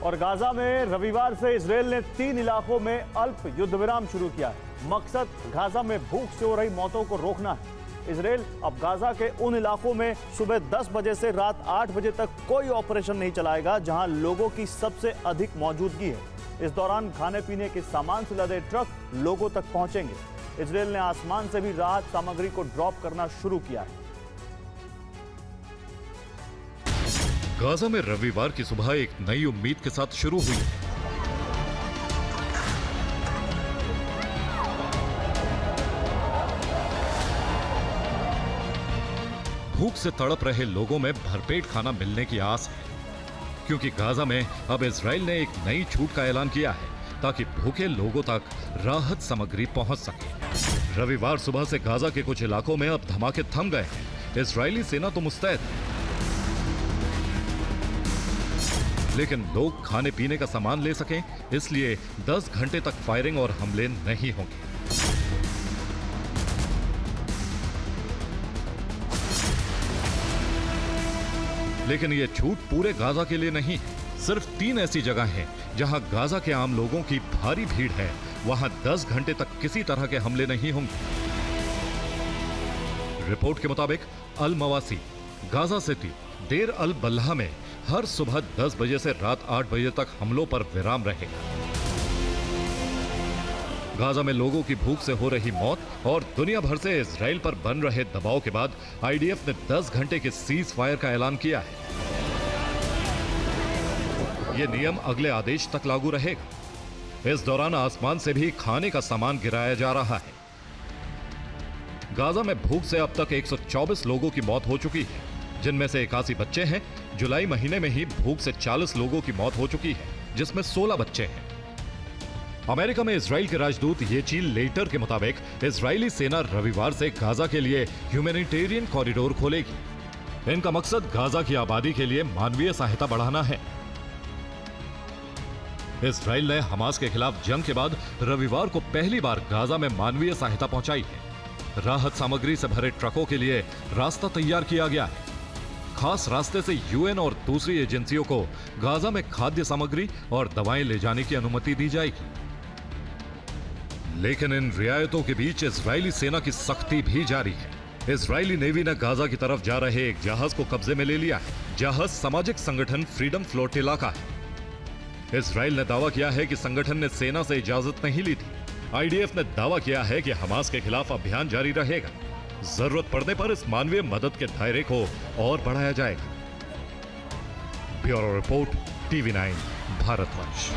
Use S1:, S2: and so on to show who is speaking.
S1: और गाजा में रविवार से इजराइल ने 3 इलाकों में अल्प युद्ध विराम शुरू किया है। मकसद गाजा में भूख से हो रही मौतों को रोकना है। इजराइल अब गाजा के उन इलाकों में सुबह 10 बजे से रात 8 बजे तक कोई ऑपरेशन नहीं चलाएगा जहां लोगों की सबसे अधिक मौजूदगी है। इस दौरान खाने पीने के सामान से लदे ट्रक लोगों तक पहुंचेंगे। इजराइल ने आसमान से भी राहत सामग्री को ड्रॉप करना शुरू किया है।
S2: गाजा में रविवार की सुबह एक नई उम्मीद के साथ शुरू हुई। भूख से तड़प रहे लोगों में भरपेट खाना मिलने की आस है, क्योंकि गाजा में अब इजराइल ने एक नई छूट का ऐलान किया है ताकि भूखे लोगों तक राहत सामग्री पहुंच सके। रविवार सुबह से गाजा के कुछ इलाकों में अब धमाके थम गए हैं। इजरायली सेना तो मुस्तैद है, लेकिन लोग खाने पीने का सामान ले सकें इसलिए 10 घंटे तक फायरिंग और हमले नहीं होंगे। लेकिन यह छूट पूरे गाजा के लिए नहीं है। सिर्फ 3 ऐसी जगह हैं जहां गाजा के आम लोगों की भारी भीड़ है, वहां 10 घंटे तक किसी तरह के हमले नहीं होंगे। रिपोर्ट के मुताबिक अल मवासी, गाजा सिटी, देर अल बल्लाह में हर सुबह 10 बजे से रात 8 बजे तक हमलों पर विराम रहेगा। गाजा में लोगों की भूख से हो रही मौत और दुनिया भर से इजराइल पर बन रहे दबाव के बाद आईडीएफ ने 10 घंटे के सीज फायर का ऐलान किया है। यह नियम अगले आदेश तक लागू रहेगा। इस दौरान आसमान से भी खाने का सामान गिराया जा रहा है। गाजा में भूख से अब तक 124 लोगों की मौत हो चुकी है, जिनमें से 81 बच्चे हैं। जुलाई महीने में ही भूख से 40 लोगों की मौत हो चुकी है, जिसमें 16 बच्चे हैं। अमेरिका में इजराइल के राजदूत येची लेटर के मुताबिक इजरायली सेना रविवार से गाजा के लिए ह्यूमैनिटेरियन कॉरिडोर खोलेगी। इनका मकसद गाजा की आबादी के लिए मानवीय सहायता बढ़ाना है। इजराइल ने हमास के खिलाफ जंग के बाद रविवार को पहली बार गाजा में मानवीय सहायता पहुंचाई है। राहत सामग्री से भरे ट्रकों के लिए रास्ता तैयार किया गया है। खास रास्ते से यूएन और दूसरी एजेंसियों को गाजा में खाद्य सामग्री और दवाएं ले जाने की अनुमति दी जाएगी। लेकिन इन रियायतों के बीच इजरायली सेना की सख्ती भी जारी है। इजरायली नेवी ने गाजा की तरफ जा रहे एक जहाज को कब्जे में ले लिया है। जहाज सामाजिक संगठन फ्रीडम फ्लोटिला का है। इजराइल ने दावा किया है कि संगठन ने सेना से इजाजत नहीं ली थी। आईडीएफ ने दावा किया है कि हमास के खिलाफ अभियान जारी रहेगा। जरूरत पड़ने पर इस मानवीय मदद के दायरे को और बढ़ाया जाएगा। Bureau report, TV9 भारतवंश।